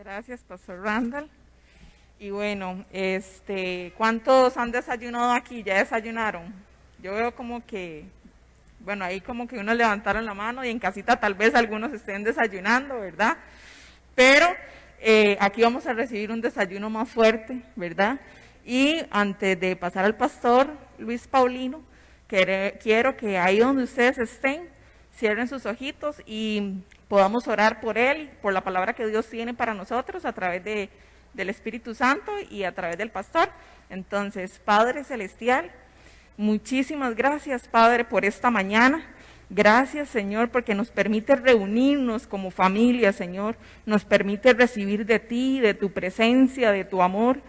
Gracias, Pastor Randall. Y bueno, ¿cuántos han desayunado aquí? ¿Ya desayunaron? Yo veo como que, bueno, ahí como que unos levantaron la mano y en casita tal vez algunos estén desayunando, ¿verdad? Pero aquí vamos a recibir un desayuno más fuerte, ¿verdad? Y antes de pasar al pastor Luis Paulino, quiero que ahí donde ustedes estén, cierren sus ojitos y podamos orar por él, por la palabra que Dios tiene para nosotros a través del Espíritu Santo y a través del pastor. Entonces, Padre Celestial, muchísimas gracias, Padre, por esta mañana. Gracias, Señor, porque nos permite reunirnos como familia, Señor. Nos permite recibir de ti, de tu presencia, de tu amor,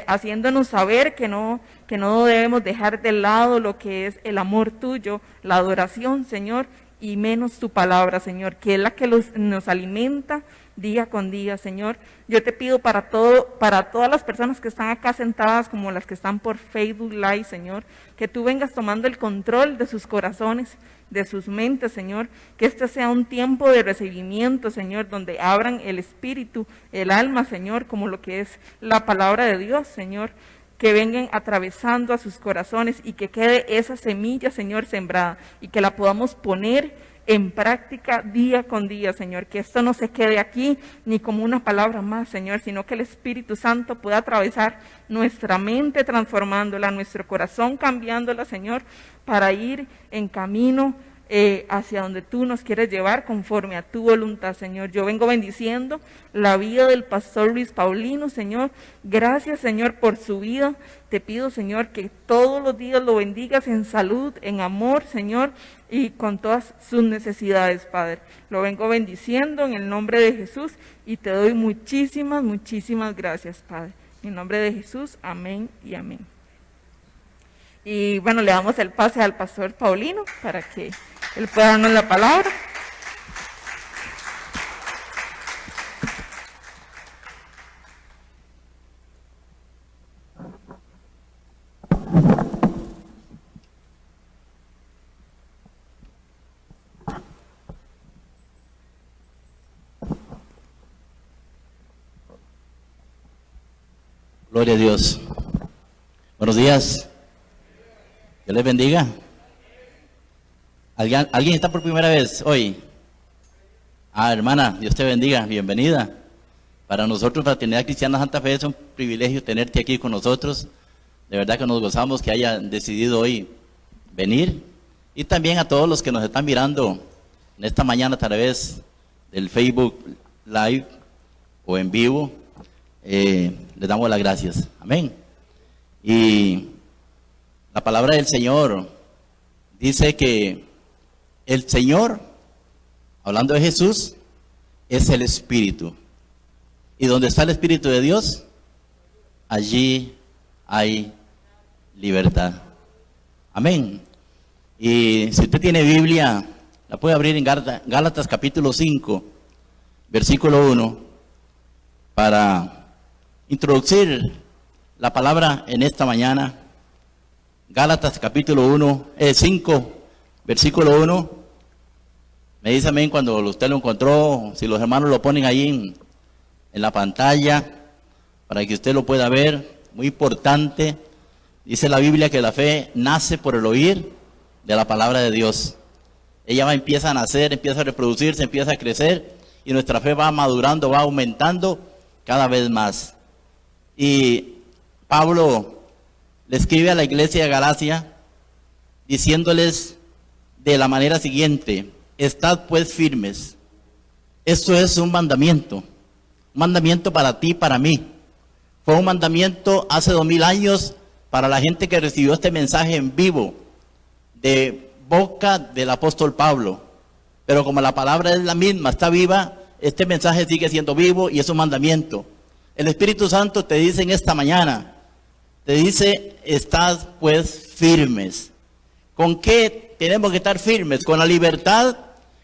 haciéndonos saber que no debemos dejar de lado lo que es el amor tuyo, la adoración, Señor, y menos tu palabra, Señor, que es la que nos alimenta día con día, Señor. Yo te pido para todas las personas que están acá sentadas, como las que están por Facebook Live, Señor, que tú vengas tomando el control de sus corazones, de sus mentes, Señor, que este sea un tiempo de recibimiento, Señor, donde abran el espíritu, el alma, Señor, como lo que es la palabra de Dios, Señor, que vengan atravesando a sus corazones y que quede esa semilla, Señor, sembrada y que la podamos poner en práctica día con día, Señor, que esto no se quede aquí ni como una palabra más, Señor, sino que el Espíritu Santo pueda atravesar nuestra mente transformándola, nuestro corazón cambiándola, Señor, para ir en camino hacia donde tú nos quieres llevar conforme a tu voluntad, Señor. Yo vengo bendiciendo la vida del pastor Luis Paulino, Señor. Gracias, Señor, por su vida. Te pido, Señor, que todos los días lo bendigas en salud, en amor, Señor, y con todas sus necesidades, Padre. Lo vengo bendiciendo en el nombre de Jesús y te doy muchísimas, muchísimas gracias, Padre. En el nombre de Jesús, amén y amén. Y bueno, le damos el pase al pastor Paulino para que él pueda darnos la palabra. Gloria a Dios. Buenos días. Dios les bendiga. ¿Alguien está por primera vez hoy? Hermana, Dios te bendiga, bienvenida. Para nosotros, Fraternidad Cristiana Santa Fe, es un privilegio tenerte aquí con nosotros. De verdad que nos gozamos que haya decidido hoy venir. Y también a todos los que nos están mirando en esta mañana a través del Facebook Live o en vivo. Les damos las gracias. Amén. Y la palabra del Señor dice que el Señor, hablando de Jesús, es el Espíritu. Y donde está el Espíritu de Dios, allí hay libertad. Amén. Y si usted tiene Biblia, la puede abrir en Gálatas capítulo 5, versículo 1, para introducir la palabra en esta mañana. Gálatas capítulo 5, versículo 1. Me dice amén cuando usted lo encontró, si los hermanos lo ponen ahí en la pantalla, para que usted lo pueda ver. Muy importante, dice la Biblia que la fe nace por el oír de la palabra de Dios. Ella empieza a nacer, empieza a reproducirse, empieza a crecer, y nuestra fe va madurando, va aumentando cada vez más. Y Pablo le escribe a la iglesia de Galacia diciéndoles de la manera siguiente: estad pues firmes. Esto es un mandamiento para ti y para mí. Fue un mandamiento hace 2000 años para la gente que recibió este mensaje en vivo de boca del apóstol Pablo. Pero como la palabra es la misma, está viva, este mensaje sigue siendo vivo y es un mandamiento. El Espíritu Santo te dice en esta mañana, te dice: estad pues firmes. ¿Con qué tenemos que estar firmes? Con la libertad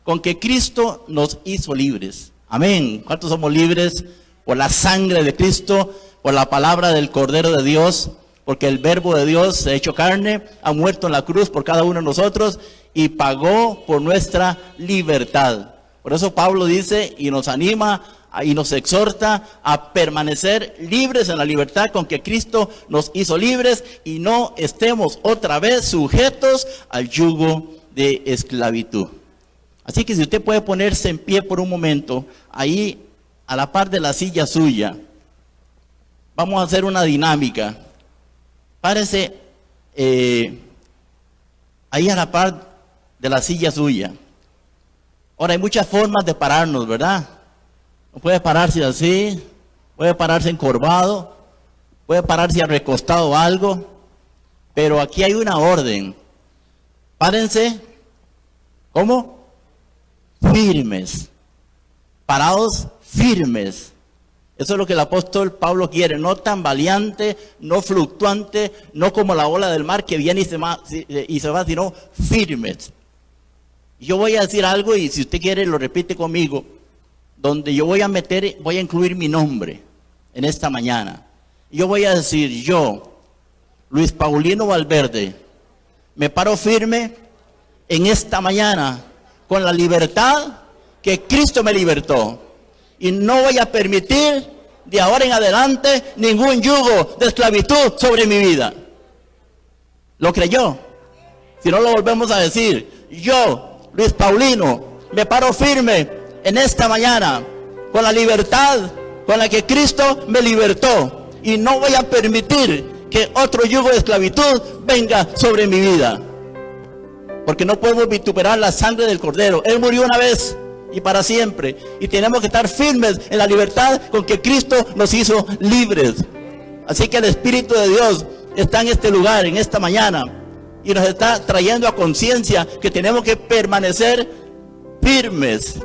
con que Cristo nos hizo libres. Amén. ¿Cuántos somos libres? Por la sangre de Cristo, por la palabra del Cordero de Dios, porque el Verbo de Dios se ha hecho carne, ha muerto en la cruz por cada uno de nosotros y pagó por nuestra libertad. Por eso Pablo dice y nos anima y nos exhorta a permanecer libres en la libertad con que Cristo nos hizo libres y no estemos otra vez sujetos al yugo de esclavitud. Así que si usted puede ponerse en pie por un momento, ahí a la par de la silla suya, vamos a hacer una dinámica. Párese ahí a la par de la silla suya. Ahora hay muchas formas de pararnos, ¿verdad? Puede pararse así, puede pararse encorvado, puede pararse recostado o algo, pero aquí hay una orden. Párense, ¿cómo? Firmes, parados firmes. Eso es lo que el apóstol Pablo quiere, no tambaleante, no fluctuante, no como la ola del mar que viene y se va, sino firmes. Yo voy a decir algo y si usted quiere lo repite conmigo, donde yo voy a incluir mi nombre en esta mañana. Yo voy a decir, yo, Luis Paulino Valverde, me paro firme en esta mañana con la libertad que Cristo me libertó. Y no voy a permitir de ahora en adelante ningún yugo de esclavitud sobre mi vida. ¿Lo creyó? Si no lo volvemos a decir, yo, Luis Paulino, me paro firme en esta mañana con la libertad con la que Cristo me libertó. Y no voy a permitir que otro yugo de esclavitud venga sobre mi vida. Porque no podemos vituperar la sangre del Cordero. Él murió una vez y para siempre. Y tenemos que estar firmes en la libertad con que Cristo nos hizo libres. Así que el Espíritu de Dios está en este lugar, en esta mañana. Y nos está trayendo a conciencia que tenemos que permanecer firmes.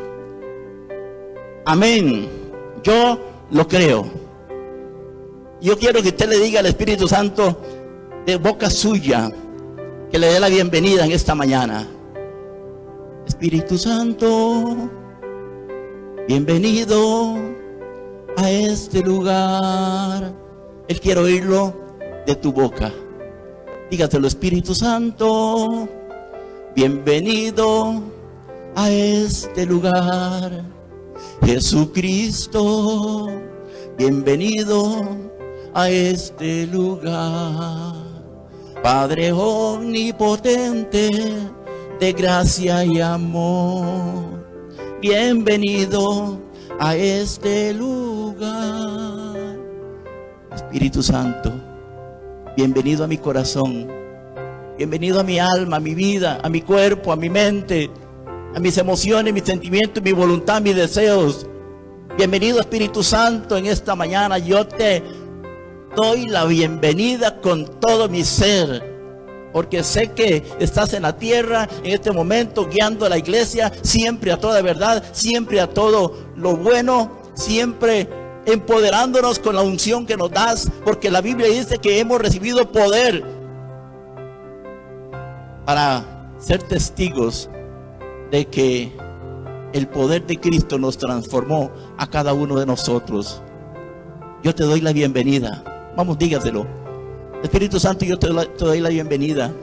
Amén. Yo lo creo. Yo quiero que usted le diga al Espíritu Santo de boca suya que le dé la bienvenida en esta mañana. Espíritu Santo, bienvenido a este lugar. Él quiere oírlo de tu boca. Dígaselo, Espíritu Santo, bienvenido a este lugar. Jesucristo, bienvenido a este lugar. Padre omnipotente, de gracia y amor, bienvenido a este lugar. Espíritu Santo, bienvenido a mi corazón, bienvenido a mi alma, a mi vida, a mi cuerpo, a mi mente, a mis emociones, mis sentimientos, mi voluntad, mis deseos. Bienvenido, Espíritu Santo, en esta mañana. Yo te doy la bienvenida con todo mi ser, porque sé que estás en la tierra en este momento guiando a la iglesia siempre a toda verdad, siempre a todo lo bueno, siempre empoderándonos con la unción que nos das, porque la Biblia dice que hemos recibido poder para ser testigos de que el poder de Cristo nos transformó a cada uno de nosotros. Yo te doy la bienvenida. Vamos, dígaselo. Espíritu Santo, yo te doy la bienvenida.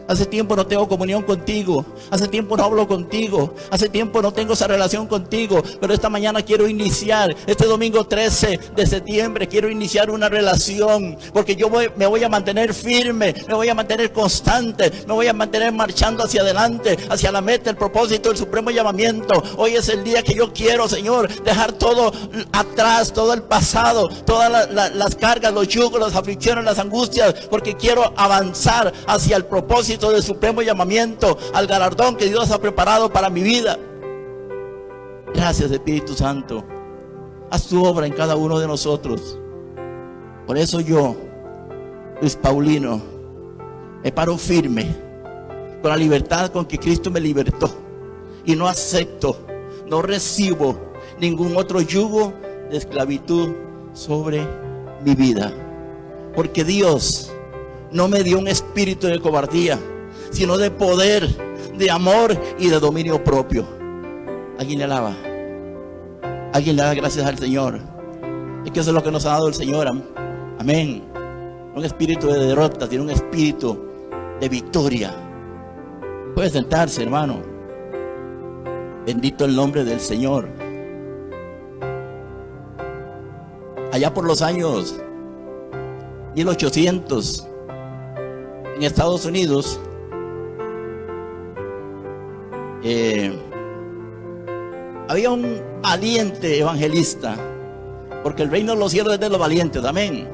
Hace tiempo no tengo comunión contigo. Hace tiempo no hablo contigo. Hace tiempo no tengo esa relación contigo. Pero esta mañana quiero iniciar. Este domingo 13 de septiembre quiero iniciar una relación. Porque yo me voy a mantener firme. Me voy a mantener constante. Me voy a mantener marchando hacia adelante. Hacia la meta, el propósito, el supremo llamamiento. Hoy es el día que yo quiero, Señor, dejar todo atrás. Todo el pasado. Todas las cargas, los yugos, las aflicciones, las angustias. Porque quiero avanzar hacia el propósito del supremo llamamiento, al galardón que Dios ha preparado para mi vida. Gracias, Espíritu Santo. Haz tu obra en cada uno de nosotros. Por eso yo, Luis Paulino, me paro firme con la libertad con que Cristo me libertó, y no acepto, no recibo ningún otro yugo de esclavitud sobre mi vida, porque Dios no me dio un espíritu de cobardía, sino de poder, de amor y de dominio propio. ¿Alguien le alaba? ¿Alguien le da gracias al Señor? Es que eso es lo que nos ha dado el Señor. Amén. No un espíritu de derrota, sino un espíritu de victoria. Puede sentarse, hermano. Bendito el nombre del Señor. Allá por los años 1800, en Estados Unidos, había un valiente evangelista, porque el reino de los cielos es de los valientes, amén.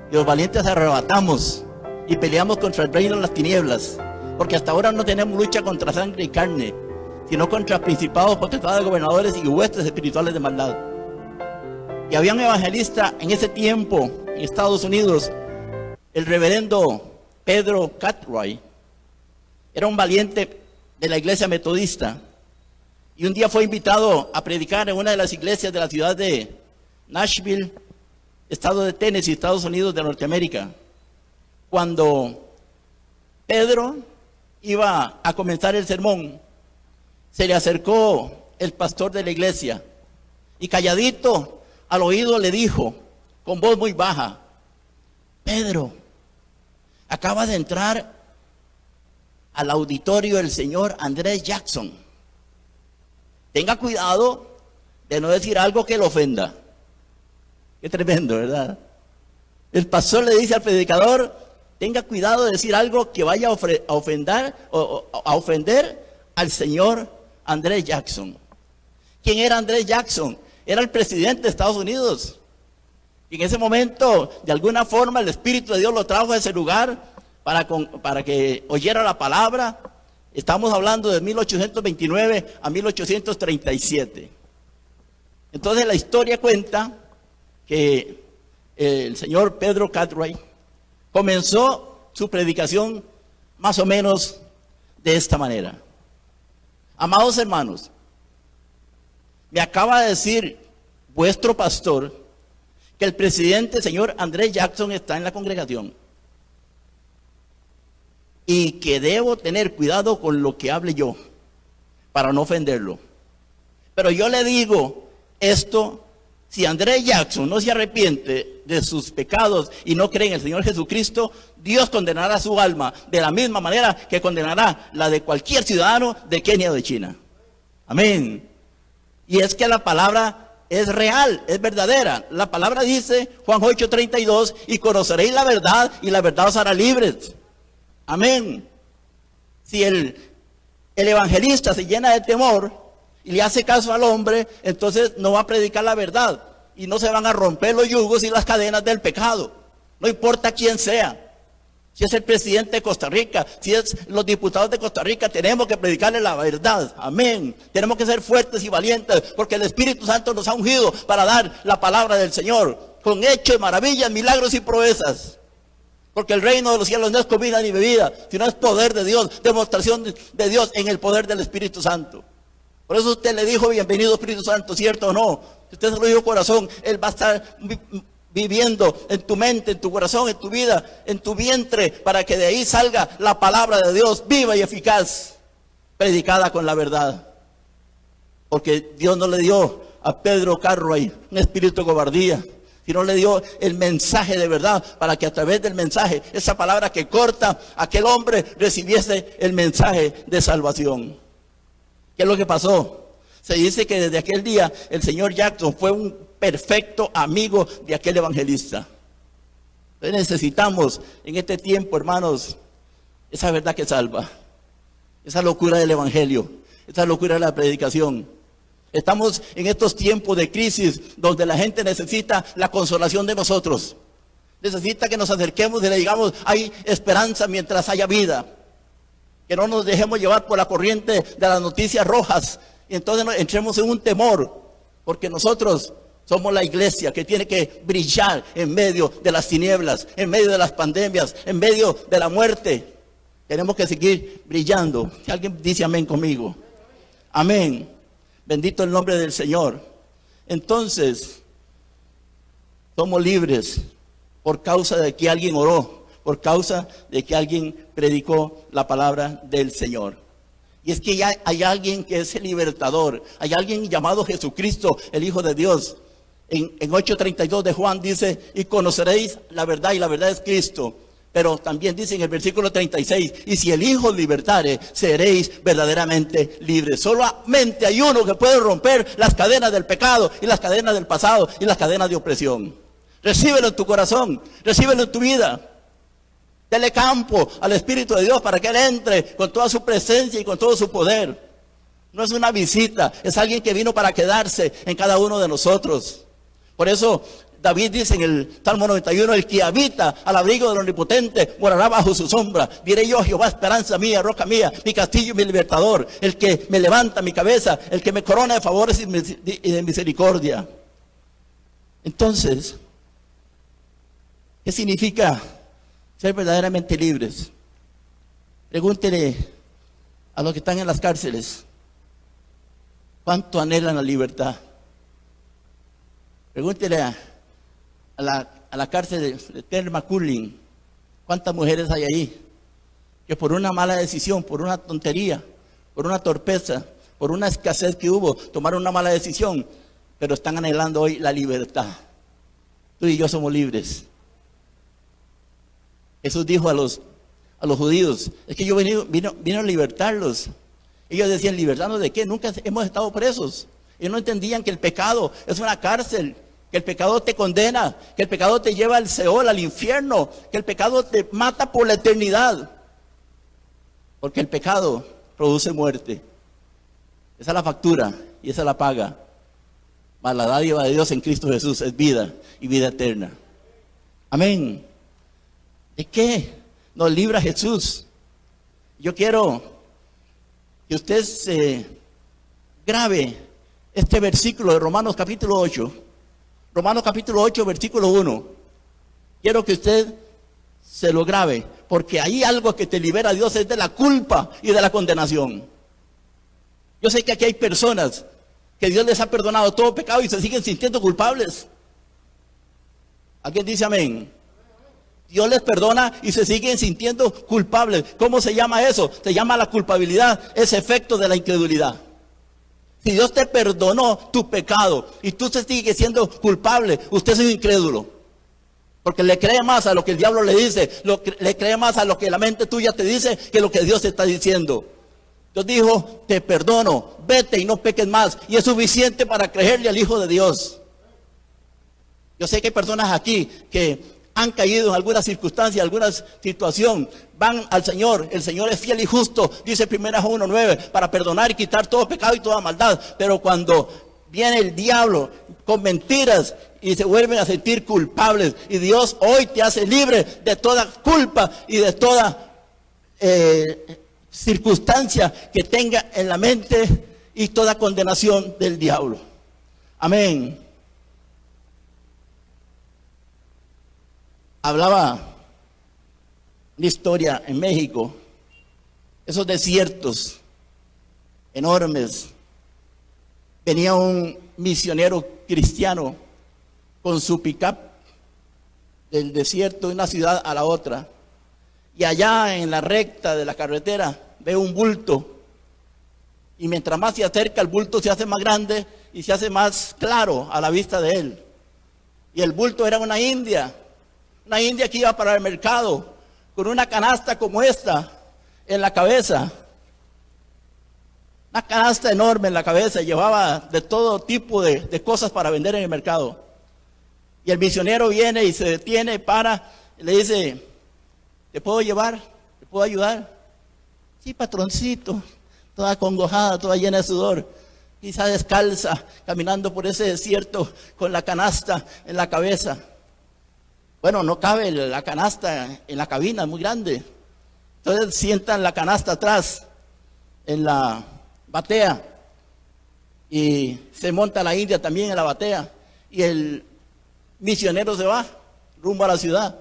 Y los valientes arrebatamos y peleamos contra el reino de las tinieblas, porque hasta ahora no tenemos lucha contra sangre y carne, sino contra principados, potestades, gobernadores y huestes espirituales de maldad. Y había un evangelista en ese tiempo en Estados Unidos, el reverendo Pedro Cartwright. Era un valiente de la iglesia metodista, y un día fue invitado a predicar en una de las iglesias de la ciudad de Nashville, estado de Tennessee, Estados Unidos de Norteamérica. Cuando Pedro iba a comenzar el sermón, se le acercó el pastor de la iglesia y calladito al oído le dijo con voz muy baja: Pedro, acaba de entrar al auditorio el señor Andrés Jackson. Tenga cuidado de no decir algo que lo ofenda. Qué tremendo, ¿verdad? El pastor le dice al predicador: tenga cuidado de decir algo que vaya a ofender al señor Andrés Jackson. ¿Quién era Andrés Jackson? Era el presidente de Estados Unidos. Y en ese momento, de alguna forma, el Espíritu de Dios lo trajo a ese lugar para que oyera la palabra. Estamos hablando de 1829 a 1837. Entonces la historia cuenta que el señor Pedro Cartwright comenzó su predicación más o menos de esta manera: amados hermanos, me acaba de decir vuestro pastor que el presidente, señor Andrés Jackson, está en la congregación y que debo tener cuidado con lo que hable yo para no ofenderlo. Pero yo le digo esto: si Andrés Jackson no se arrepiente de sus pecados y no cree en el Señor Jesucristo, Dios condenará su alma de la misma manera que condenará la de cualquier ciudadano de Kenia o de China. Amén. Y es que la palabra es real, es verdadera. La palabra dice, Juan 8:32, y conoceréis la verdad y la verdad os hará libres. Amén. Si el evangelista se llena de temor y le hace caso al hombre, entonces no va a predicar la verdad y no se van a romper los yugos y las cadenas del pecado. No importa quién sea. Si es el presidente de Costa Rica, si es los diputados de Costa Rica, tenemos que predicarle la verdad. Amén. Tenemos que ser fuertes y valientes, porque el Espíritu Santo nos ha ungido para dar la palabra del Señor, con hechos, maravillas, milagros y proezas. Porque el reino de los cielos no es comida ni bebida, sino es poder de Dios, demostración de Dios en el poder del Espíritu Santo. Por eso usted le dijo: bienvenido Espíritu Santo, ¿cierto o no? Si usted se lo dijo corazón, Él va a estar viviendo en tu mente, en tu corazón, en tu vida, en tu vientre, para que de ahí salga la palabra de Dios viva y eficaz, predicada con la verdad. Porque Dios no le dio a Pedro Cartwright un espíritu de cobardía, sino le dio el mensaje de verdad, para que a través del mensaje, esa palabra que corta, aquel hombre recibiese el mensaje de salvación. ¿Qué es lo que pasó? Se dice que desde aquel día el señor Jackson fue un perfecto amigo de aquel evangelista. Entonces necesitamos en este tiempo, hermanos, esa verdad que salva, esa locura del evangelio, esa locura de la predicación. Estamos en estos tiempos de crisis donde la gente necesita la consolación de nosotros. Necesita que nos acerquemos y le digamos: hay esperanza mientras haya vida. Que no nos dejemos llevar por la corriente de las noticias rojas y entonces entremos en un temor, porque nosotros somos la iglesia que tiene que brillar en medio de las tinieblas, en medio de las pandemias, en medio de la muerte. Tenemos que seguir brillando. Si alguien dice amén conmigo. Amén. Bendito el nombre del Señor. Entonces, somos libres por causa de que alguien oró, por causa de que alguien predicó la palabra del Señor. Y es que ya hay alguien que es el libertador. Hay alguien llamado Jesucristo, el Hijo de Dios. En 8:32 de Juan dice: y conoceréis la verdad, y la verdad es Cristo. Pero también dice en el versículo 36, y si el Hijo os libertare, seréis verdaderamente libres. Solamente hay uno que puede romper las cadenas del pecado y las cadenas del pasado y las cadenas de opresión. Recíbelo en tu corazón, recíbelo en tu vida. Dele campo al Espíritu de Dios para que Él entre con toda su presencia y con todo su poder. No es una visita, es alguien que vino para quedarse en cada uno de nosotros. Por eso David dice en el Salmo 91, el que habita al abrigo del Omnipotente morará bajo su sombra. Diré yo, Jehová, esperanza mía, roca mía, mi castillo y mi libertador, el que me levanta mi cabeza, el que me corona de favores y de misericordia. Entonces, ¿qué significa ser verdaderamente libres? Pregúntele a los que están en las cárceles, ¿cuánto anhelan la libertad? Pregúntele a la cárcel de Thelma Culling, ¿cuántas mujeres hay ahí? Que por una mala decisión, por una tontería, por una torpeza, por una escasez que hubo, tomaron una mala decisión, pero están anhelando hoy la libertad. Tú y yo somos libres. Jesús dijo a los judíos, es que yo vino a libertarlos. Ellos decían, ¿libertarnos de qué? Nunca hemos estado presos. Ellos no entendían que el pecado es una cárcel, que el pecado te condena, que el pecado te lleva al Seol, al infierno, que el pecado te mata por la eternidad. Porque el pecado produce muerte. Esa es la factura y esa es la paga. Mas la dádiva de Dios en Cristo Jesús es vida y vida eterna. Amén. ¿De qué nos libra Jesús? Yo quiero que usted se grabe este versículo de Romanos capítulo 8. Romanos capítulo 8, versículo 1. Quiero que usted se lo grabe, porque hay algo que te libera Dios, es de la culpa y de la condenación. Yo sé que aquí hay personas que Dios les ha perdonado todo pecado y se siguen sintiendo culpables. ¿Alguien dice amén? Dios les perdona y se siguen sintiendo culpables. ¿Cómo se llama eso? Se llama la culpabilidad, ese efecto de la incredulidad. Si Dios te perdonó tu pecado y tú te sigues siendo culpable, usted es un incrédulo. Porque le cree más a lo que el diablo le dice, le cree más a lo que la mente tuya te dice que lo que Dios te está diciendo. Dios dijo, te perdono, vete y no peques más. Y es suficiente para creerle al Hijo de Dios. Yo sé que hay personas aquí que han caído en alguna circunstancia, alguna situación, van al Señor, el Señor es fiel y justo, dice 1 Juan 1:9, para perdonar y quitar todo pecado y toda maldad. Pero cuando viene el diablo con mentiras y se vuelven a sentir culpables, y Dios hoy te hace libre de toda culpa y de toda circunstancia que tenga en la mente y toda condenación del diablo. Amén. Hablaba una historia en México, esos desiertos enormes. Venía un misionero cristiano con su pick-up del desierto de una ciudad a la otra. Y allá en la recta de la carretera ve un bulto. Y mientras más se acerca, el bulto se hace más grande y se hace más claro a la vista de él. Y el bulto era una india que iba para el mercado con una canasta como esta en la cabeza. Una canasta enorme en la cabeza, llevaba de todo tipo de cosas para vender en el mercado. Y el misionero viene y se detiene, para, y le dice, ¿te puedo llevar? ¿Te puedo ayudar? Sí, patroncito, toda acongojada, toda llena de sudor, quizá descalza, caminando por ese desierto con la canasta en la cabeza. Bueno, no cabe la canasta en la cabina, es muy grande. Entonces sientan la canasta atrás, en la batea, y se monta la india también en la batea, y el misionero se va rumbo a la ciudad.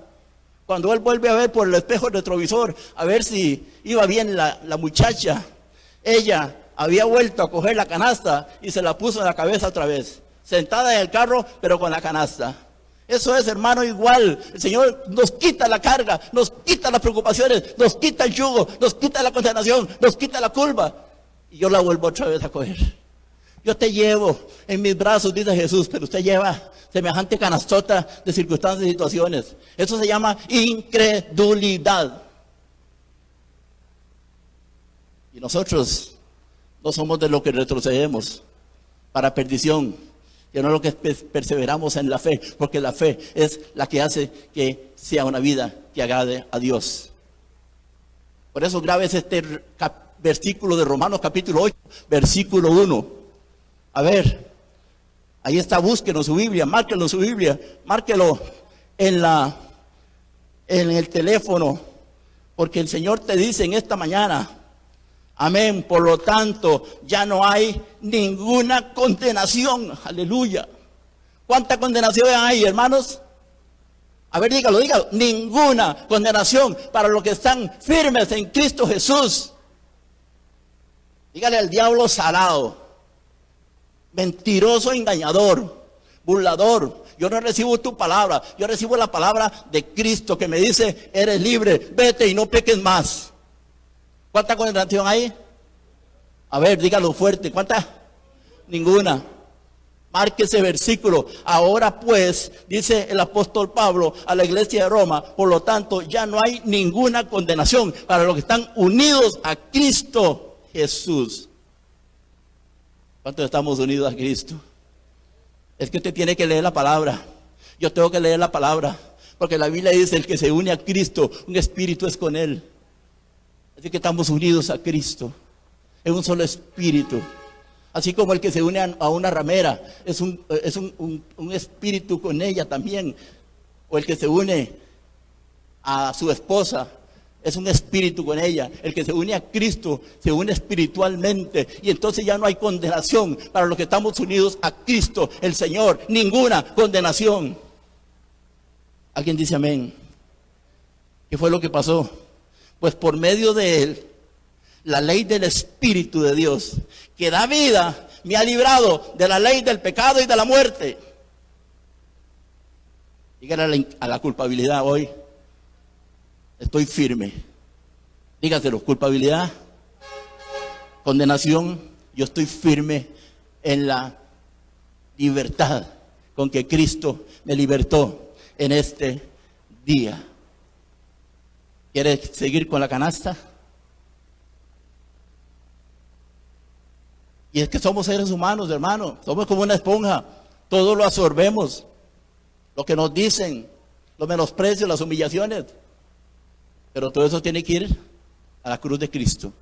Cuando él vuelve a ver por el espejo retrovisor, a ver si iba bien la muchacha, ella había vuelto a coger la canasta y se la puso en la cabeza otra vez, sentada en el carro, pero con la canasta. Eso es, hermano, igual. El Señor nos quita la carga, nos quita las preocupaciones, nos quita el yugo, nos quita la condenación, nos quita la culpa. Y yo la vuelvo otra vez a coger. Yo te llevo en mis brazos, dice Jesús, pero usted lleva semejante canastota de circunstancias y situaciones. Eso se llama incredulidad. Y nosotros no somos de los que retrocedemos para perdición, sino lo que perseveramos en la fe, porque la fe es la que hace que sea una vida que agrade a Dios. Por eso grabes este versículo de Romanos capítulo 8, versículo 1. A ver, ahí está, búsquenlo en su Biblia, márquelo en su Biblia, márquelo en el teléfono, porque el Señor te dice en esta mañana, amén, por lo tanto, ya no hay ninguna condenación, aleluya. ¿Cuánta condenación hay, hermanos? A ver, dígalo, ninguna condenación para los que están firmes en Cristo Jesús. Dígale al diablo salado, mentiroso, engañador, burlador. Yo no recibo tu palabra, yo recibo la palabra de Cristo que me dice, eres libre, vete y no peques más. ¿Cuánta condenación hay? A ver, dígalo fuerte, ¿cuánta? Ninguna. Marque ese versículo. Ahora pues, dice el apóstol Pablo a la iglesia de Roma, por lo tanto ya no hay ninguna condenación para los que están unidos a Cristo Jesús. ¿Cuántos estamos unidos a Cristo? Es que usted tiene que leer la palabra. Yo tengo que leer la palabra, porque la Biblia dice, el que se une a Cristo, un espíritu es con él. Así que estamos unidos a Cristo, es un solo espíritu. Así como el que se une a una ramera, es un espíritu con ella también. O el que se une a su esposa, es un espíritu con ella. El que se une a Cristo, se une espiritualmente. Y entonces ya no hay condenación para los que estamos unidos a Cristo, el Señor. Ninguna condenación. ¿Alguien dice amén? ¿Qué fue lo que pasó? Pues por medio de Él, la ley del Espíritu de Dios, que da vida, me ha librado de la ley del pecado y de la muerte. Dígale a la culpabilidad hoy, estoy firme. Dígaselo, culpabilidad, condenación, yo estoy firme en la libertad con que Cristo me libertó en este día. ¿Quiere seguir con la canasta? Y es que somos seres humanos, hermano. Somos como una esponja. Todo lo absorbemos. Lo que nos dicen, los menosprecios, las humillaciones. Pero todo eso tiene que ir a la cruz de Cristo.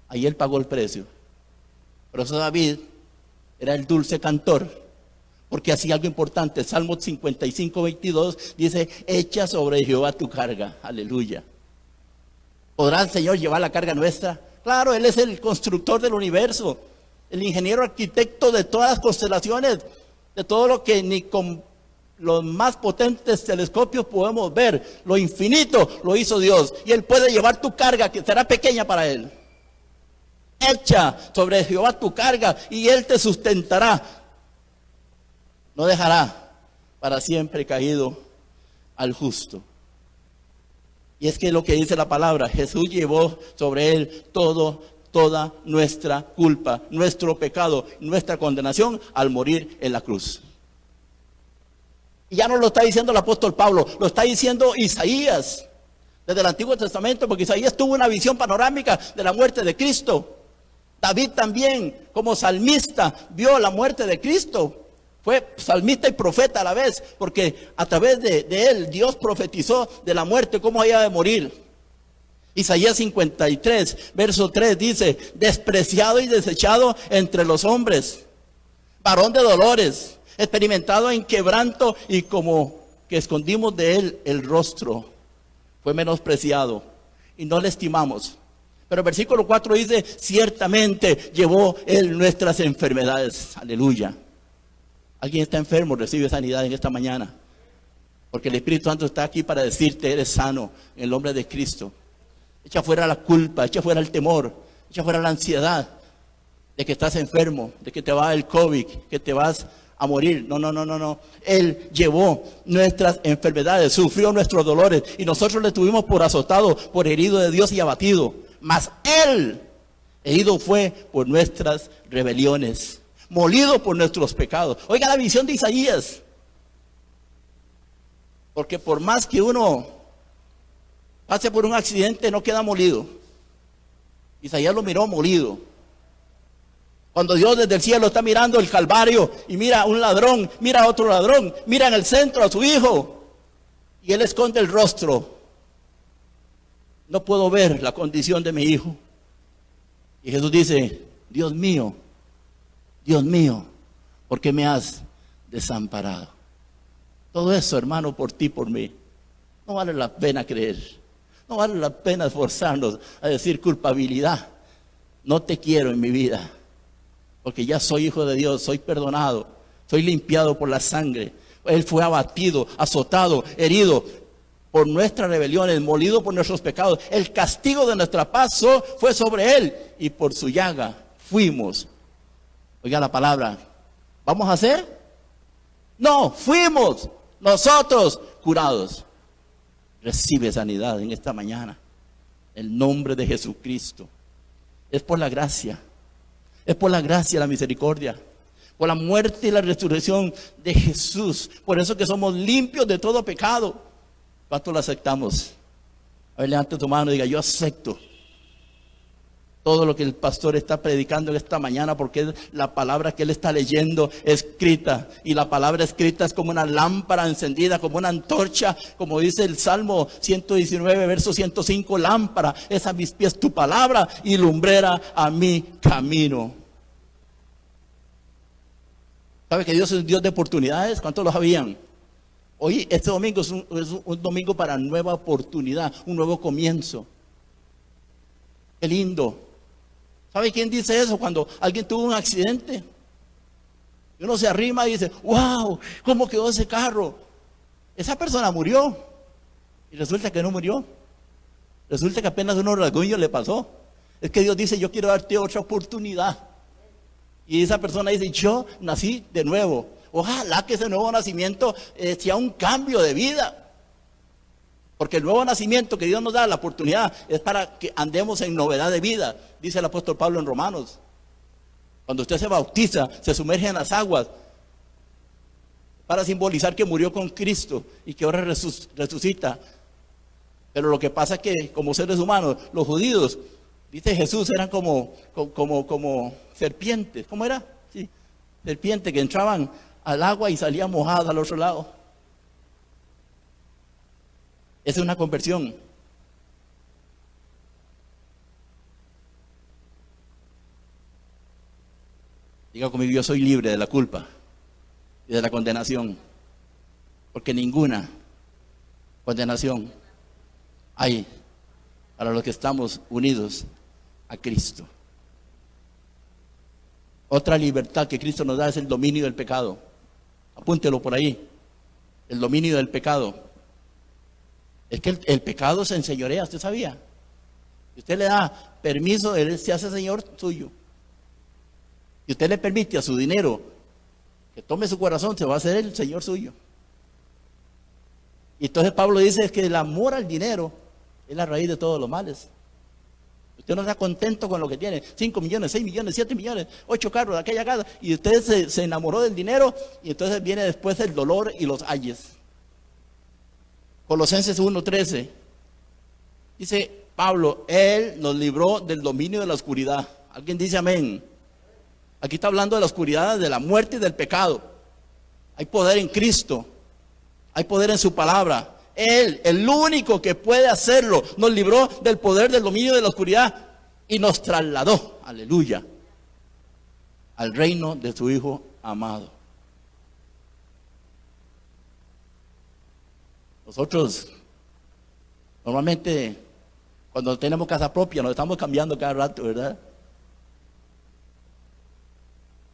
Ahí Él pagó el precio. Por eso David era el dulce cantor, porque hacía algo importante. Salmo 55, 22 dice, echa sobre Jehová tu carga. Aleluya. ¿Podrá el Señor llevar la carga nuestra? Claro, Él es el constructor del universo, el ingeniero arquitecto de todas las constelaciones, de todo lo que ni con los más potentes telescopios podemos ver. Lo infinito lo hizo Dios, y Él puede llevar tu carga, que será pequeña para Él. Echa sobre Jehová tu carga y Él te sustentará. No dejará para siempre caído al justo. Y es que lo que dice la palabra, Jesús llevó sobre Él toda nuestra culpa, nuestro pecado, nuestra condenación al morir en la cruz. Y ya no lo está diciendo el apóstol Pablo, lo está diciendo Isaías, desde el Antiguo Testamento, porque Isaías tuvo una visión panorámica de la muerte de Cristo. David también, como salmista, vio la muerte de Cristo. Fue salmista y profeta a la vez, porque a través de él Dios profetizó de la muerte, cómo había de morir. Isaías 53, verso 3 dice, despreciado y desechado entre los hombres, varón de dolores, experimentado en quebranto, y como que escondimos de él el rostro. Fue menospreciado y no le estimamos. Pero el versículo 4 dice, ciertamente llevó él nuestras enfermedades. Aleluya. Alguien está enfermo, recibe sanidad en esta mañana, porque el Espíritu Santo está aquí para decirte, eres sano en el nombre de Cristo. Echa fuera la culpa, echa fuera el temor, echa fuera la ansiedad de que estás enfermo, de que te va el COVID, que te vas a morir. No. Él llevó nuestras enfermedades, sufrió nuestros dolores, y nosotros le tuvimos por azotado, por herido de Dios y abatido. Mas Él Herido fue por nuestras rebeliones, molido por nuestros pecados. Oiga la visión de Isaías. Porque por más que uno pase por un accidente, no queda molido. Isaías lo miró molido. Cuando Dios desde el cielo está mirando el Calvario y mira a un ladrón, mira a otro ladrón, mira en el centro a su hijo y él esconde el rostro. No puedo ver la condición de mi hijo. Y Jesús dice, Dios mío, ¿por qué me has desamparado? Todo eso, hermano, por ti, por mí. No vale la pena creer. No vale la pena esforzarnos a decir culpabilidad. No te quiero en mi vida. Porque ya soy hijo de Dios, soy perdonado, soy limpiado por la sangre. Él fue abatido, azotado, herido por nuestras rebeliones, molido por nuestros pecados. El castigo de nuestra paz fue sobre él y por su llaga fuimos. Oiga la palabra, ¿vamos a ser? No, fuimos nosotros curados. Recibe sanidad en esta mañana. En el nombre de Jesucristo. Es por la gracia. Es por la gracia y la misericordia. Por la muerte y la resurrección de Jesús. Por eso que somos limpios de todo pecado. ¿Cuánto lo aceptamos? A ver, levante tu mano y diga, yo acepto todo lo que el pastor está predicando en esta mañana, porque es la palabra que él está leyendo escrita. Y la palabra escrita es como una lámpara encendida, como una antorcha, como dice el Salmo 119, verso 105, lámpara es a mis pies tu palabra y lumbrera a mi camino. ¿Sabe que Dios es un Dios de oportunidades? ¿Cuántos lo sabían? Hoy, este domingo es un domingo para nueva oportunidad, un nuevo comienzo. Qué lindo. ¿Sabe quién dice eso? Cuando alguien tuvo un accidente. Y uno se arrima y dice, wow, ¿cómo quedó ese carro? Esa persona murió. Y resulta que no murió. Resulta que apenas unos rasguños le pasó. Es que Dios dice, yo quiero darte otra oportunidad. Y esa persona dice, yo nací de nuevo. Ojalá que ese nuevo nacimiento sea un cambio de vida. Porque el nuevo nacimiento que Dios nos da, la oportunidad, es para que andemos en novedad de vida. Dice el apóstol Pablo en Romanos. Cuando usted se bautiza, se sumerge en las aguas, para simbolizar que murió con Cristo y que ahora resucita. Pero lo que pasa es que como seres humanos, los judíos, dice Jesús, eran como serpientes. ¿Cómo era? Sí, serpientes que entraban al agua y salían mojadas al otro lado. Esa es una conversión. Diga conmigo, yo soy libre de la culpa y de la condenación. Porque ninguna condenación hay para los que estamos unidos a Cristo. Otra libertad que Cristo nos da es el dominio del pecado. Apúntelo por ahí. El dominio del pecado. Es que el pecado se enseñorea, ¿usted sabía? Si usted le da permiso, él se hace señor suyo. Si usted le permite a su dinero que tome su corazón, se va a hacer el señor suyo. Y entonces Pablo dice que el amor al dinero es la raíz de todos los males. Usted no está contento con lo que tiene, 5 millones, 6 millones, 7 millones, 8 carros, aquella casa, y usted se enamoró del dinero, y entonces viene después el dolor y los ayes. Colosenses 1:13 dice Pablo, Él nos libró del dominio de la oscuridad. ¿Alguien dice amén? Aquí está hablando de la oscuridad, de la muerte y del pecado. Hay poder en Cristo, hay poder en su palabra. Él, el único que puede hacerlo, nos libró del poder del dominio de la oscuridad y nos trasladó, aleluya, al reino de su Hijo amado. Nosotros, normalmente, cuando tenemos casa propia, nos estamos cambiando cada rato, ¿verdad?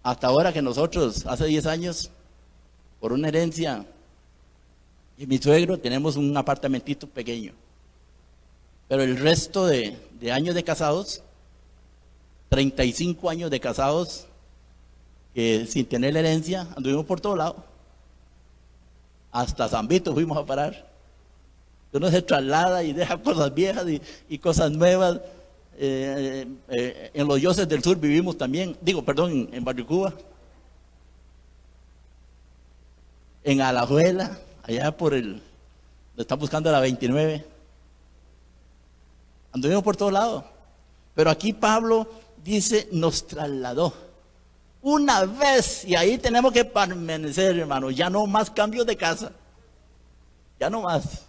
Hasta ahora que nosotros, hace 10 años, por una herencia, y mi suegro, tenemos un apartamentito pequeño. Pero el resto de años de casados, 35 años de casados, que sin tener la herencia, anduvimos por todo lado. Hasta San Vito fuimos a parar. Uno se traslada y deja cosas viejas y cosas nuevas. en los Dioses del Sur vivimos también, en Barrio Cuba, en Alajuela, allá donde está buscando la 29. Anduvimos por todos lados. Pero aquí Pablo dice, nos trasladó una vez, y ahí tenemos que permanecer, hermano. Ya no más cambios de casa, ya no más.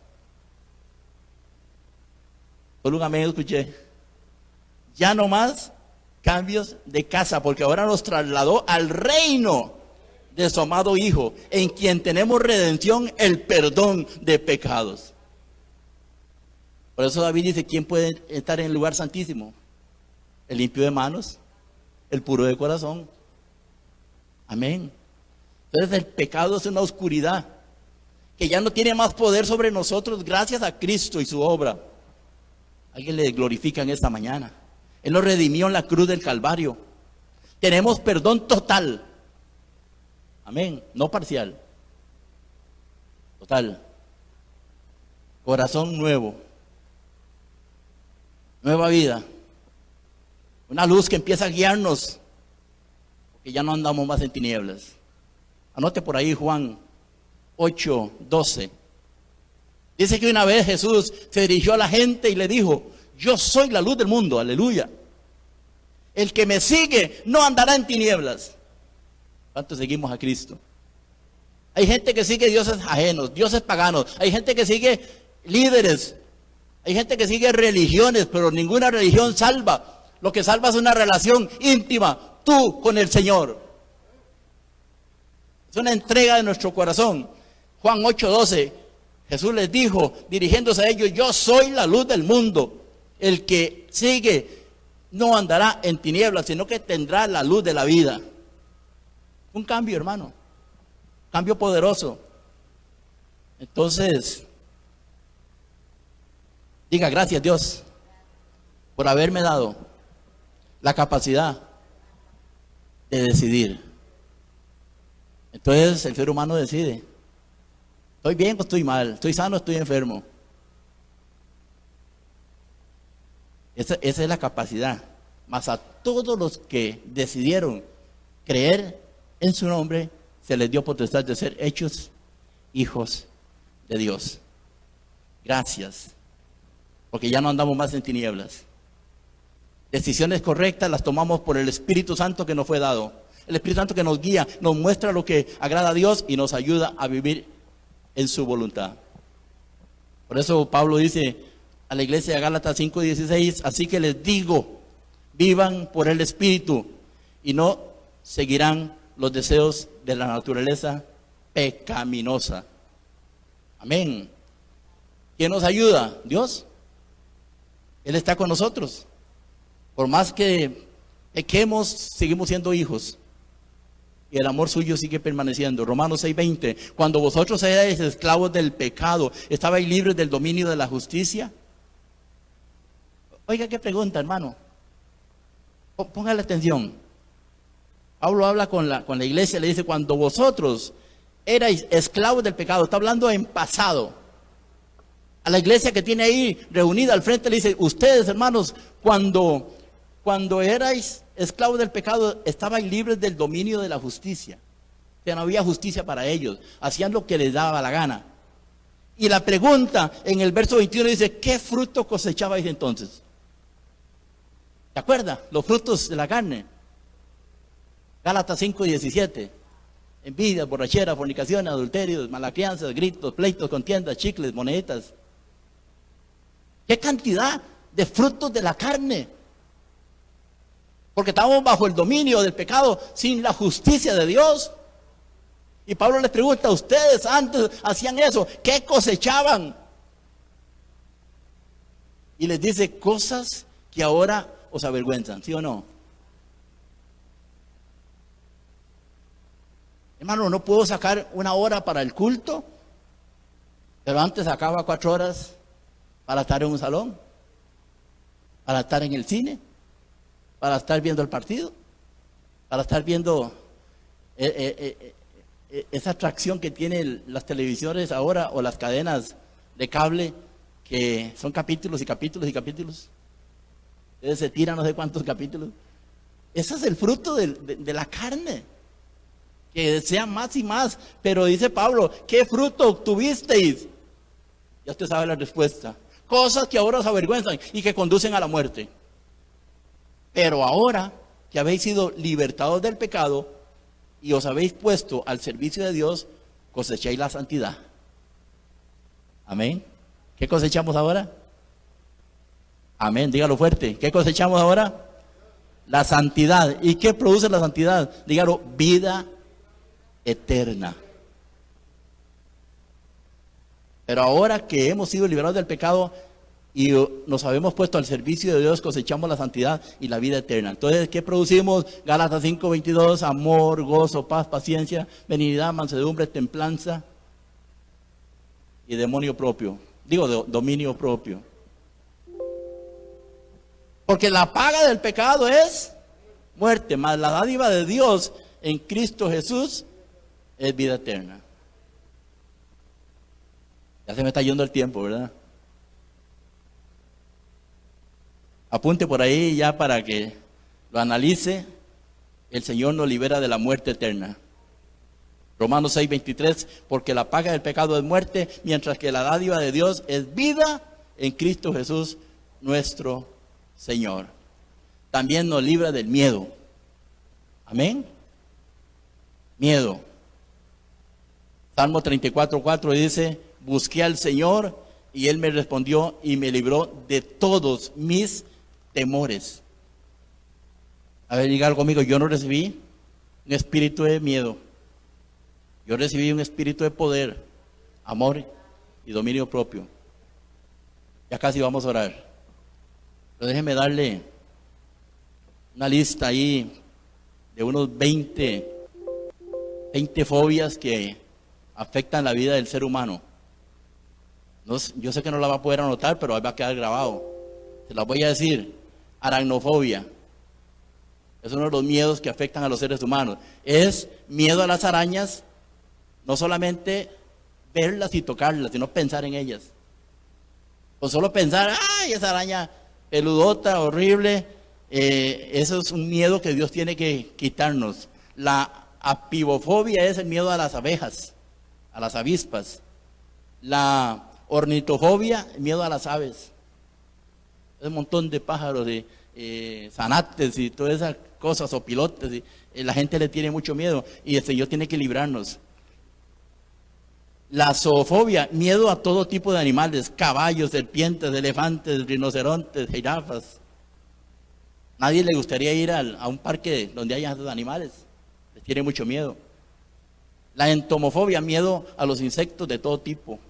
Solo un amén escuché. Ya no más cambios de casa, porque ahora nos trasladó al reino de su amado Hijo, en quien tenemos redención, el perdón de pecados. Por eso David dice, ¿quién puede estar en el lugar santísimo? El limpio de manos, el puro de corazón. Amén. Entonces el pecado es una oscuridad que ya no tiene más poder sobre nosotros gracias a Cristo y su obra. Alguien le glorifica en esta mañana. Él nos redimió en la cruz del Calvario. Tenemos perdón total. Amén. No parcial. Total. Corazón nuevo. Nueva vida. Una luz que empieza a guiarnos. Porque ya no andamos más en tinieblas. Anote por ahí Juan 8:12. Dice que una vez Jesús se dirigió a la gente y le dijo, yo soy la luz del mundo, aleluya. El que me sigue no andará en tinieblas. ¿Cuántos seguimos a Cristo? Hay gente que sigue dioses ajenos, dioses paganos. Hay gente que sigue líderes. Hay gente que sigue religiones, pero ninguna religión salva. Lo que salva es una relación íntima, tú con el Señor. Es una entrega de nuestro corazón. Juan 8:12, Jesús les dijo, dirigiéndose a ellos, yo soy la luz del mundo. El que sigue no andará en tinieblas, sino que tendrá la luz de la vida. Un cambio, hermano. Cambio poderoso. Entonces, diga gracias Dios por haberme dado la capacidad de decidir. Entonces el ser humano decide. ¿Estoy bien o estoy mal? ¿Estoy sano o estoy enfermo? Esa es la capacidad. Mas a todos los que decidieron creer en su nombre, se les dio potestad de ser hechos hijos de Dios. Gracias. Porque ya no andamos más en tinieblas. Decisiones correctas las tomamos por el Espíritu Santo que nos fue dado. El Espíritu Santo que nos guía, nos muestra lo que agrada a Dios y nos ayuda a vivir en su voluntad. Por eso Pablo dice a la iglesia de Gálatas 5:16, así que les digo, vivan por el Espíritu y no seguirán los deseos de la naturaleza pecaminosa. Amén. ¿Quién nos ayuda? Dios. Él está con nosotros. Por más que pequemos, seguimos siendo hijos. Y el amor suyo sigue permaneciendo. Romanos 6:20. Cuando vosotros erais esclavos del pecado, ¿estabais libres del dominio de la justicia? Oiga, qué pregunta, hermano. Póngale atención. Pablo habla con la iglesia, le dice, cuando vosotros erais esclavos del pecado, está hablando en pasado. A la iglesia que tiene ahí reunida al frente le dice, ustedes, hermanos, cuando erais esclavos del pecado, estabais libres del dominio de la justicia. O sea, no había justicia para ellos. Hacían lo que les daba la gana. Y la pregunta en el verso 21 dice, ¿qué fruto cosechabais entonces? ¿Se acuerda? Los frutos de la carne. Gálatas 5:17. Envidia, borrachera, fornicaciones, adulterios, mala crianza, gritos, pleitos, contiendas, chicles, moneditas. ¿Qué cantidad de frutos de la carne? Porque estamos bajo el dominio del pecado sin la justicia de Dios. Y Pablo les pregunta, ustedes antes hacían eso, ¿qué cosechaban? Y les dice cosas que ahora os avergüenzan, ¿sí o no? Hermano, no puedo sacar una hora para el culto, pero antes sacaba 4 horas para estar en un salón, para estar en el cine, para estar viendo el partido, para estar viendo esa atracción que tienen las televisiones ahora o las cadenas de cable, que son capítulos y capítulos y capítulos. Entonces se tira no sé cuántos capítulos. Ese es el fruto de la carne, que desea más y más. Pero dice Pablo, ¿qué fruto obtuvisteis? Ya usted sabe la respuesta. Cosas que ahora os avergüenzan y que conducen a la muerte. Pero ahora que habéis sido libertados del pecado y os habéis puesto al servicio de Dios, cosecháis la santidad. Amén. ¿Qué cosechamos ahora? Amén, dígalo fuerte. ¿Qué cosechamos ahora? La santidad. ¿Y qué produce la santidad? Dígalo, vida eterna. Pero ahora que hemos sido liberados del pecado y nos habemos puesto al servicio de Dios, cosechamos la santidad y la vida eterna. Entonces, ¿qué producimos? Gálatas 5:22, amor, gozo, paz, paciencia, benignidad, mansedumbre, templanza y dominio propio. Dominio propio. Porque la paga del pecado es muerte, mas la dádiva de Dios en Cristo Jesús es vida eterna. Ya se me está yendo el tiempo, ¿verdad? Apunte por ahí ya para que lo analice. El Señor nos libera de la muerte eterna. Romanos 6:23, porque la paga del pecado es muerte, mientras que la dádiva de Dios es vida en Cristo Jesús, nuestro Señor. También nos libra del miedo. Amén. Miedo. Salmo 34:4 dice, busqué al Señor y Él me respondió y me libró de todos mis temores. A ver, diga conmigo, yo no recibí un espíritu de miedo. Yo recibí un espíritu de poder, amor y dominio propio. Ya casi vamos a orar. Pero déjeme darle una lista ahí de unos 20 fobias que afectan la vida del ser humano. Yo sé que no la va a poder anotar, pero ahí va a quedar grabado. Se las voy a decir. Aracnofobia. Es uno de los miedos que afectan a los seres humanos. Es miedo a las arañas, no solamente verlas y tocarlas, sino pensar en ellas. O solo pensar, ¡ay, esa araña peludota, horrible! Eso es un miedo que Dios tiene que quitarnos. La apibofobia es el miedo a las abejas, a las avispas. La ornitofobia, el miedo a las aves. Es un montón de pájaros, de zanates y todas esas cosas, o pilotes. La gente le tiene mucho miedo y el Señor tiene que librarnos. La zoofobia, miedo a todo tipo de animales, caballos, serpientes, elefantes, rinocerontes, jirafas. Nadie le gustaría ir a un parque donde haya esos animales. Les tiene mucho miedo. La entomofobia, miedo a los insectos de todo tipo.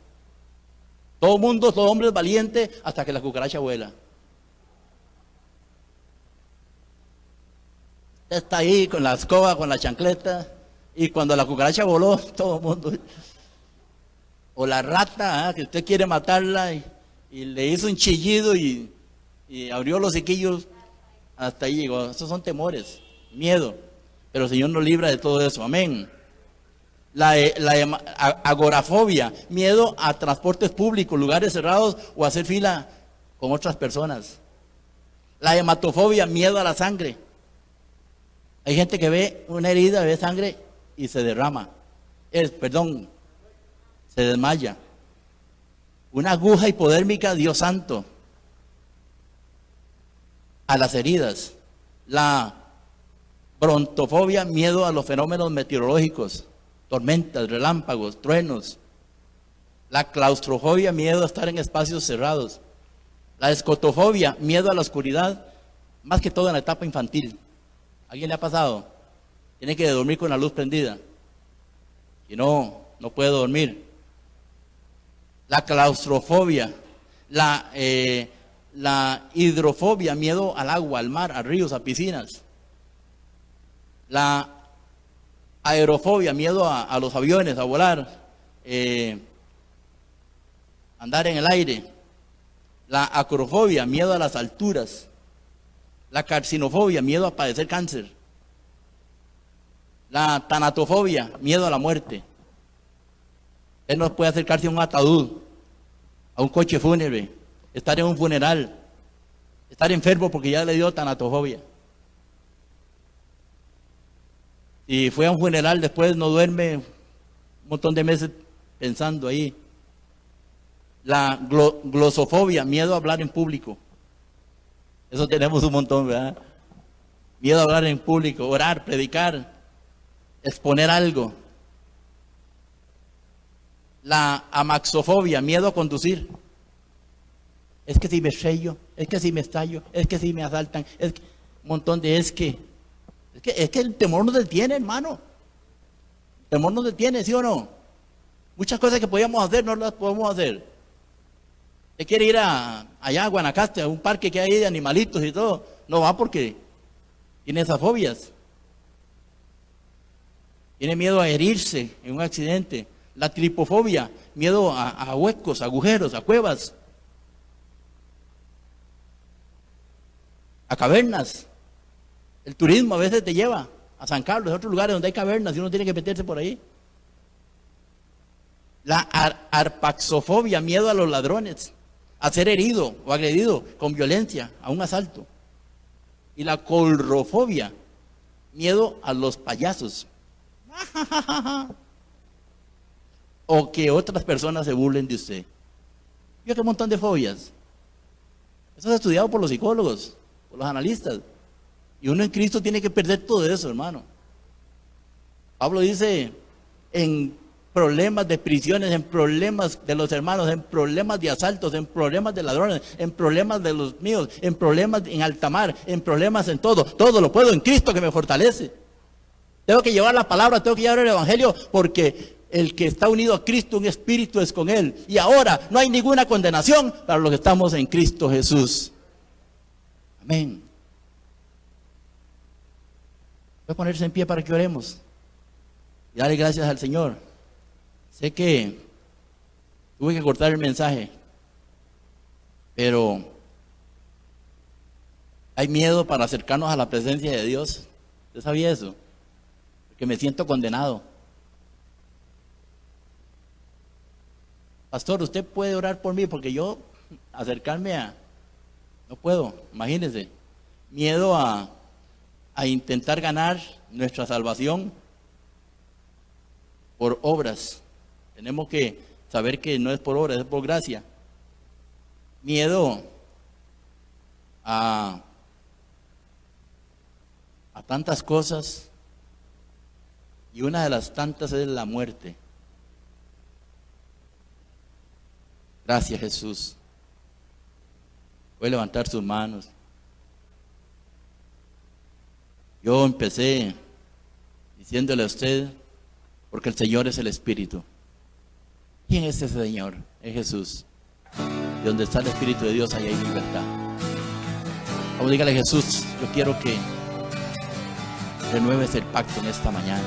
Todo hombre es valiente hasta que la cucaracha vuela. Usted está ahí con la escoba, con la chancleta, y cuando la cucaracha voló, todo el mundo. O la rata, que usted quiere matarla y le hizo un chillido y abrió los hociquillos, hasta ahí llegó. Esos son temores, miedo. Pero el Señor nos libra de todo eso, amén. La agorafobia, miedo a transportes públicos, lugares cerrados o hacer fila con otras personas. La hematofobia, miedo a la sangre. Hay gente que ve una herida, ve sangre y se derrama. Se desmaya. Una aguja hipodérmica, Dios santo. A las heridas. La brontofobia, miedo a los fenómenos meteorológicos. Tormentas, relámpagos, truenos. La claustrofobia, miedo a estar en espacios cerrados. La escotofobia, miedo a la oscuridad, más que todo en la etapa infantil. ¿A alguien le ha pasado? Tiene que dormir con la luz prendida y no puede dormir. La claustrofobia, la hidrofobia, miedo al agua, al mar, a ríos, a piscinas. La aerofobia, miedo a los aviones, a volar, andar en el aire. La acrofobia, miedo a las alturas. La carcinofobia, miedo a padecer cáncer. La tanatofobia, miedo a la muerte. Él no puede acercarse a un ataúd, a un coche fúnebre, estar en un funeral. estar enfermo porque ya le dio tanatofobia. Y fue a un funeral, después no duerme un montón de meses pensando ahí. La glosofobia, miedo a hablar en público. Eso tenemos un montón, ¿verdad? Miedo a hablar en público, orar, predicar, exponer algo. La amaxofobia, miedo a conducir. Es que si me estrello, es que si me estallo, es que si me asaltan, es que, un montón de es que el temor nos detiene, hermano. El temor nos detiene, ¿sí o no? Muchas cosas que podíamos hacer no las podemos hacer. Usted quiere ir allá a Guanacaste, a un parque que hay de animalitos y todo, no va porque tiene esas fobias. Tiene miedo a herirse en un accidente. La tripofobia, miedo a huecos, agujeros, a cuevas, a cavernas. El turismo a veces te lleva a San Carlos, a otros lugares donde hay cavernas y uno tiene que meterse por ahí. La arpaxofobia, miedo a los ladrones, a ser herido o agredido con violencia, a un asalto. Y la colrofobia, miedo a los payasos. O que otras personas se burlen de usted. Yo qué montón de fobias. Eso es estudiado por los psicólogos, por los analistas. Y uno en Cristo tiene que perder todo eso, hermano. Pablo dice, en problemas de prisiones, en problemas de los hermanos, en problemas de asaltos, en problemas de ladrones, en problemas de los míos, en problemas en alta mar, en problemas en todo. Todo lo puedo en Cristo que me fortalece. Tengo que llevar la palabra, tengo que llevar el evangelio, porque el que está unido a Cristo, un espíritu es con él. Y ahora no hay ninguna condenación para los que estamos en Cristo Jesús. Amén. Voy a ponerse en pie para que oremos y darle gracias al Señor. Sé que tuve que cortar el mensaje, pero hay miedo para acercarnos a la presencia de Dios. ¿Usted sabía eso? Porque me siento condenado. Pastor, usted puede orar por mí porque yo acercarme no puedo, imagínese. Miedo a intentar ganar nuestra salvación por obras. Tenemos que saber que no es por obras, es por gracia. Miedo a tantas cosas, y una de las tantas es la muerte. Gracias, Jesús. Voy a levantar sus manos. Yo empecé diciéndole a usted, porque el Señor es el Espíritu. ¿Quién es ese Señor? Es Jesús. Y donde está el Espíritu de Dios, ahí hay libertad. Vamos, dígale a Jesús, yo quiero que renueves el pacto en esta mañana.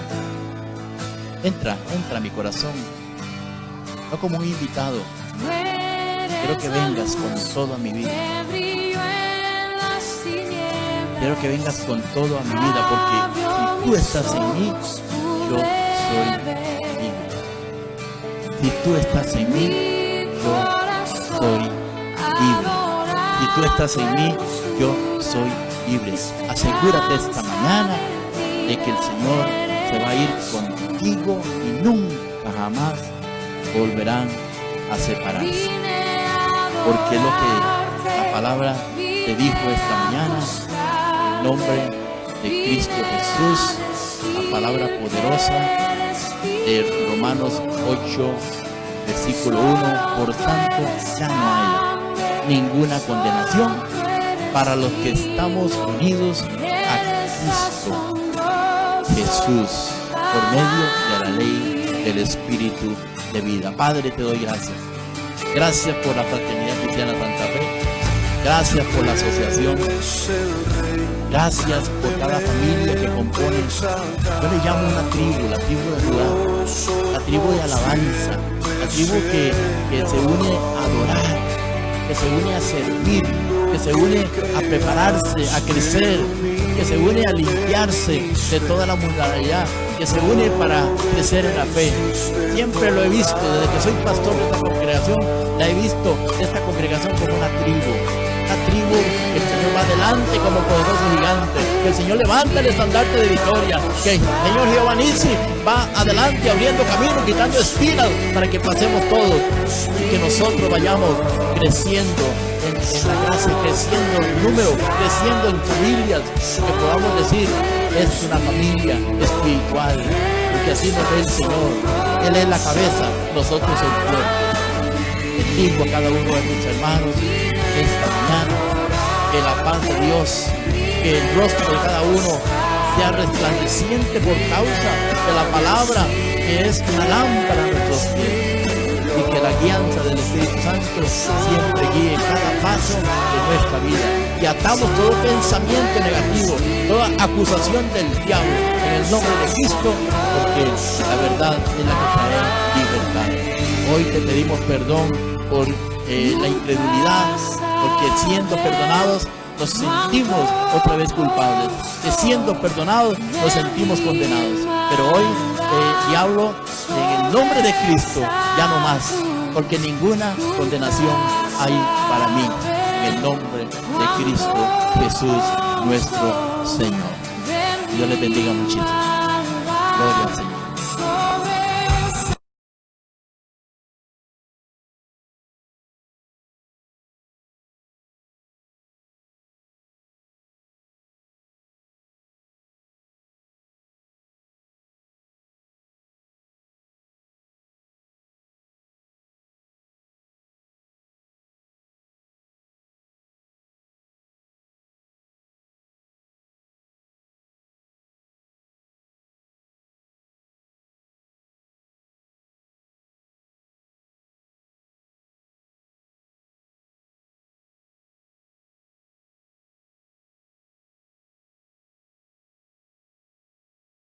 Entra a mi corazón, no como un invitado. Quiero que vengas con todo a mi vida. Quiero que vengas con todo a mi vida, porque si tú estás en mí, yo soy libre. Si tú estás en mí, yo soy libre. Si tú estás en mí, yo soy libre. Asegúrate esta mañana de que el Señor se va a ir contigo y nunca jamás volverán a separarse. Porque lo que la palabra te dijo esta mañana, en nombre de Cristo Jesús, la palabra poderosa de Romanos 8, versículo 1, por tanto ya no hay ninguna condenación para los que estamos unidos a Cristo Jesús, por medio de la ley del Espíritu de vida. Padre, te doy gracias. Gracias por la Fraternidad Cristiana Santa Fe. Gracias por la asociación. Gracias por cada familia que compone. Yo le llamo una tribu, la tribu de Judá, la tribu de alabanza, la tribu que se une a adorar, que se une a servir, que se une a prepararse, a crecer, que se une a limpiarse de toda la mundanalidad, que se une para crecer en la fe. Siempre lo he visto, desde que soy pastor de esta congregación, la he visto esta congregación como una tribu. esta tribu, que el Señor va adelante como poderoso gigante, que el Señor levanta el estandarte de victoria, que el Señor Jehová Nissi va adelante abriendo camino, quitando espinas para que pasemos todos y que nosotros vayamos creciendo en la gracia, creciendo en número, creciendo en familias, que podamos decir, es una familia espiritual, porque así nos ve el Señor. Él es la cabeza, nosotros el cuerpo. Bendigo a cada uno de mis hermanos esta mañana, que la paz de Dios, que el rostro de cada uno sea resplandeciente por causa de la palabra, que es una lámpara a nuestros pies, y que la guianza del Espíritu Santo siempre guíe cada paso de nuestra vida. Y atamos todo pensamiento negativo, toda acusación del diablo en el nombre de Cristo, porque la verdad es la que trae libertad. Hoy te pedimos perdón por la incredulidad, porque siendo perdonados nos sentimos otra vez culpables, que siendo perdonados nos sentimos condenados. Pero hoy, diablo, en el nombre de Cristo, ya no más, porque ninguna condenación hay para mí, en el nombre de Cristo Jesús, nuestro Señor. Dios les bendiga muchísimo. Gloria al Señor.